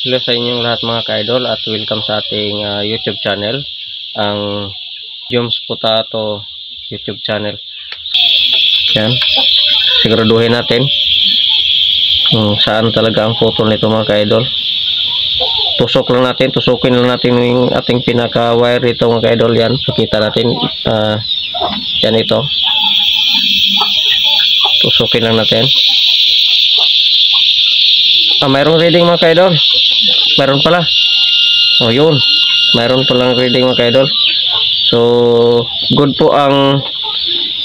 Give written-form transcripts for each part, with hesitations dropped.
Hello sa inyong lahat mga ka-idol at welcome sa ating YouTube channel, ang Joms Potato YouTube channel. Yan, siguraduhin natin kung saan talaga ang putol nito mga ka-idol. Tusukin lang natin yung ating pinaka wire ito mga ka-idol. Yan, pakita natin, yan ito, tusukin lang natin. Mayroong reading mga ka-idol. Mayroon pala. O yun. Mayroon palang reading mga ka-idol. So, good po ang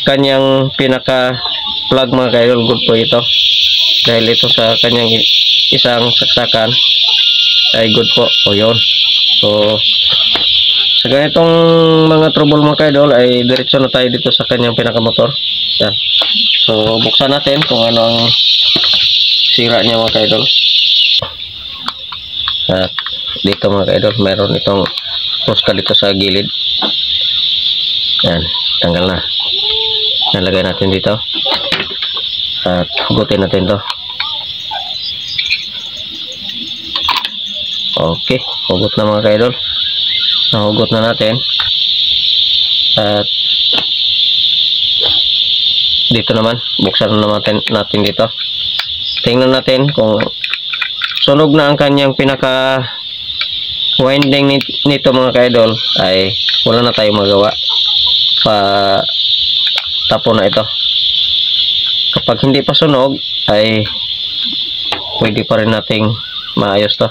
kanyang pinaka plug mga ka-idol. Good po ito. Dahil ito sa kanyang isang saksakan ay good po. O yun. So, sa ganitong mga trouble mga ka-idol ay diretso na tayo dito sa kanyang pinaka motor. Yan. So, buksan natin kung ano ang sira niya mga ka-idol. At dito mga ka-idol, meron itong puska dito sa gilid. Yan, tanggal na. Nalagay natin dito. At hugutin natin to. Okay, hugot na mga ka-idol. Nahugot na natin. At dito naman, buksan naman natin dito. Tingnan natin kung sunog na ang kanyang pinaka winding nito mga ka-idol, ay wala na tayong magawa, pa tapon na ito. Kapag hindi pa sunog ay pwede pa rin nating maayos to.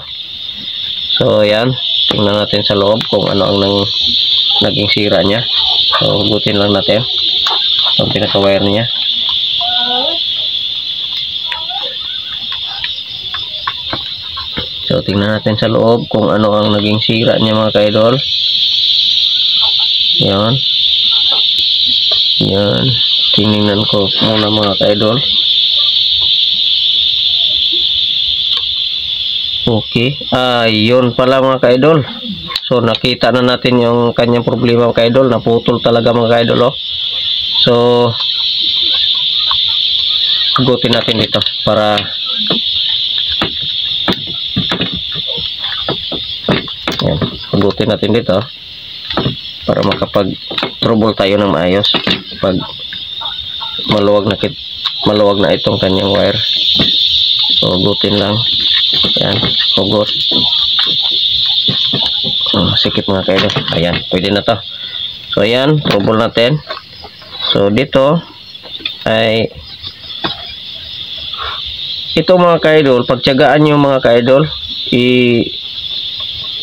So yan, tingnan natin sa loob kung ano ang naging sira niya. So hugutin lang natin ang pinaka wire niya. So, tingnan natin sa loob kung ano ang naging sira niya mga ka-idol. Yan. Yan. Tingnan ko muna mga ka-idol. Okay. Yun pala mga ka-idol. So, nakita na natin yung kanyang problema mga ka-idol. Naputol talaga mga ka-idol. Oh. So, hugutin natin dito para yan, hugutin natin dito para makapag-trouble tayo ng maayos pag maluwag na itong kanyang wire. So hugutin lang. Yan, hugot. Sikip mga kaidol. Ayan, pwede na to. So ayan, trouble natin. So dito ay ito mga kaidol, pagtiyagaan nyo mga kaidol,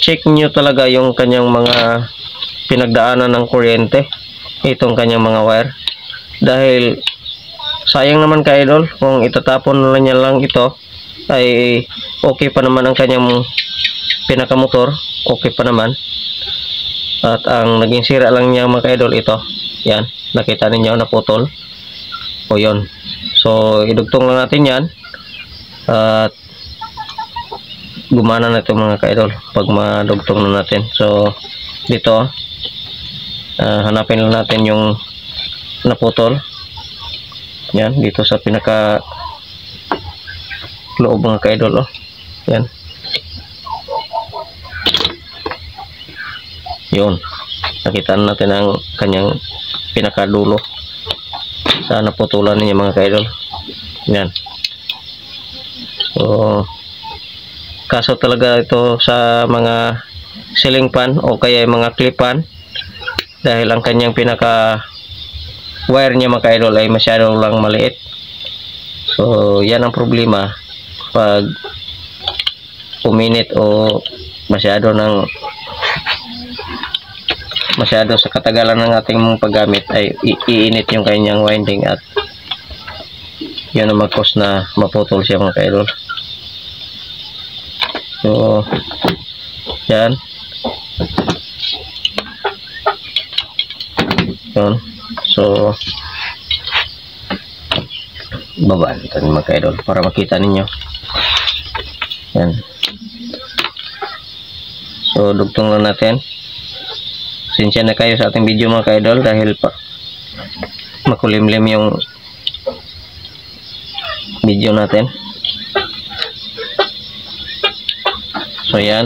check nyo talaga yung kanyang mga pinagdaanan ng kuryente, itong kanyang mga wire, dahil sayang naman ka-idol kung itatapon na niya lang ito, ay okay pa naman ang kanyang pinakamotor, okay pa naman. At ang naging sira lang niya mga ka-idol ito, yan, nakita ninyo naputol. O yun, so idugtong lang natin yan at gumana na ito mga ka-idol pag madugtong na natin. So dito hanapin lang natin yung naputol. Yan, dito sa pinaka loob mga ka-idol. Oh. Yan. Yun. Nakita natin ang kanyang pinakadulo sa naputulan niya mga ka-idol. Yan. So kaso talaga ito sa mga ceiling fan o kaya mga clip fan, dahil ang kanyang pinaka wire niya mga ka-idol ay masyado lang maliit. So yan ang problema pag uminit o masyado sa katagalan ng ating paggamit ay iinit yung kanyang winding at yan ang mag-cause na maputol siya mga ka-idol. So yan. Yun. So babaan natin mga ka-idol para makita ninyo. Yan. So dugtong lang natin. Sinsya na kayo sa ating video mga ka-idol dahil makulimlim yung video natin. So yan.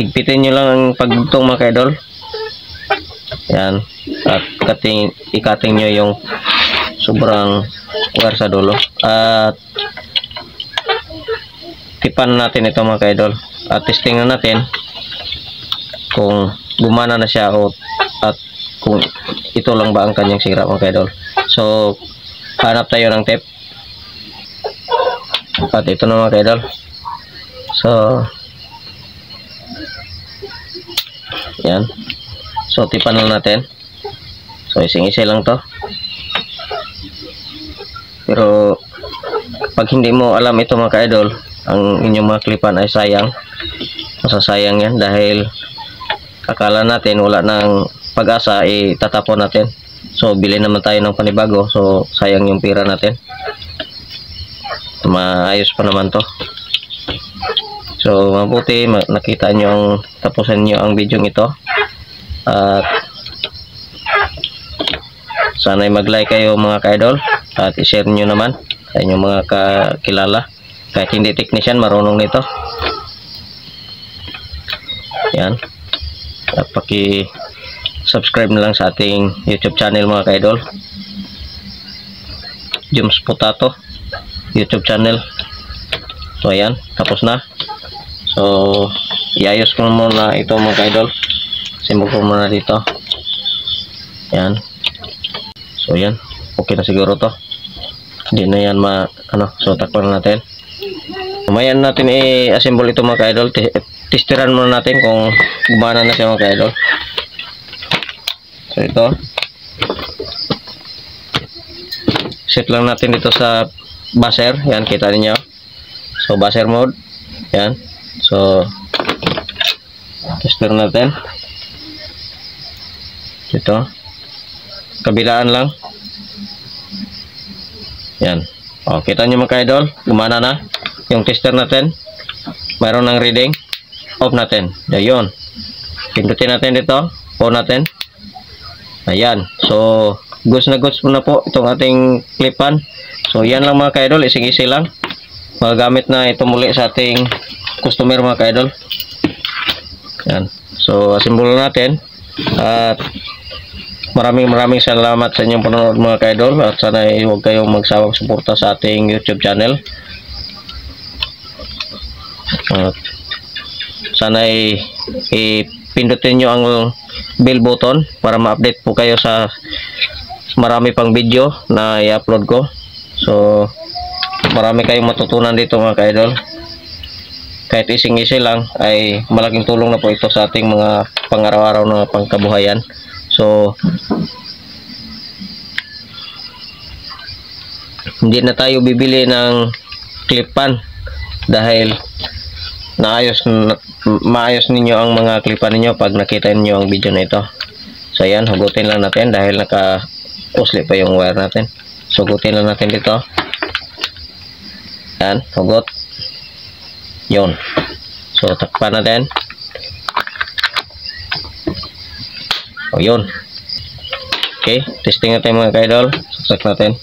Higpitin nyo lang ang pagdugtong mga ka-idol. Yan. At ikating nyo yung sobrang wire sa dulo. At tipan natin ito mga ka-idol. At testing na natin kung gumana na siya at kung ito lang ba ang kanyang sira mga ka-idol. So hanap tayo ng tape. At ito na mga ka-idol. So yan. So tipan na natin. So ising-isi lang to. Pero pag hindi mo alam ito mga ka-idol, ang inyong mga klipan ay sayang. Masasayang yan dahil akala natin wala nang pag-asa, itatapon natin. So bili naman tayo ng panibago, so sayang yung pira natin. Maayos pa naman to. So mabuti nakita nyo ang tapusan nyo ang video ito. At sana'y mag-like kayo mga ka-idol at i-share nyo naman sa inyong mga kakilala. Kahit hindi technician, marunong nito. Yan. At paki-subscribe na lang sa ating YouTube channel mga ka-idol. Jums Potato YouTube channel. So ayan, tapos na. So iayos ko muna ito mga ka-idol. Simbol ko muna dito. Yan. So yan, okay na siguro to. Hindi na yan so takpan natin. Umayan natin i-assemble ito mga ka-idol. Testiran muna natin kung gumana na siya mga ka-idol. So ito, set lang natin dito sa buzzer. Yan, kita niyo. So buzzer mode. Yan. So tester natin dito, kabilaan lang. Yan. O, kita nyo mga ka-idol, gumana na yung tester natin. Mayroon ng reading. Off natin. Ayun. Pindutin natin dito. On natin. Ayan. So goods na goods muna po itong ating clipan. So yan lang mga ka-idol, ising-isi lang. Magagamit na ito muli sa ating customer mga ka-idol. Yan. So assemble natin. At maraming salamat sa inyong panonood mga ka-idol. At sana huwag kayong magsawang suporta sa ating YouTube channel. At sana ipindutin nyo ang bell button para ma-update po kayo sa marami pang video na i-upload ko. So marami kayong matutunan dito mga ka-idol. Kahit ising-isi lang ay malaking tulong na po ito sa ating mga pang-araw-araw na pangkabuhayan. So hindi na tayo bibili ng clipan dahil maayos ninyo ang mga clipan ninyo pag nakita niyo ang video na ito. So ayan, hugutin lang natin dahil naka-usli pa yung wire natin. So hugutin lang natin dito. Yan, hugot. Yun. So takpan natin. O yun. Okay, testing natin mga ka-idol. Saksak natin.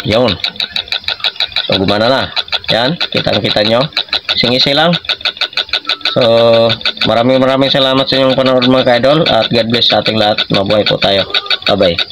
Yun. So gumana na. Yan, kitang-kita nyo. Ising-isi lang. So maraming salamat sa inyong panonood mga ka-idol. At God bless sa ating lahat. Mabuhay po tayo. Bye-bye.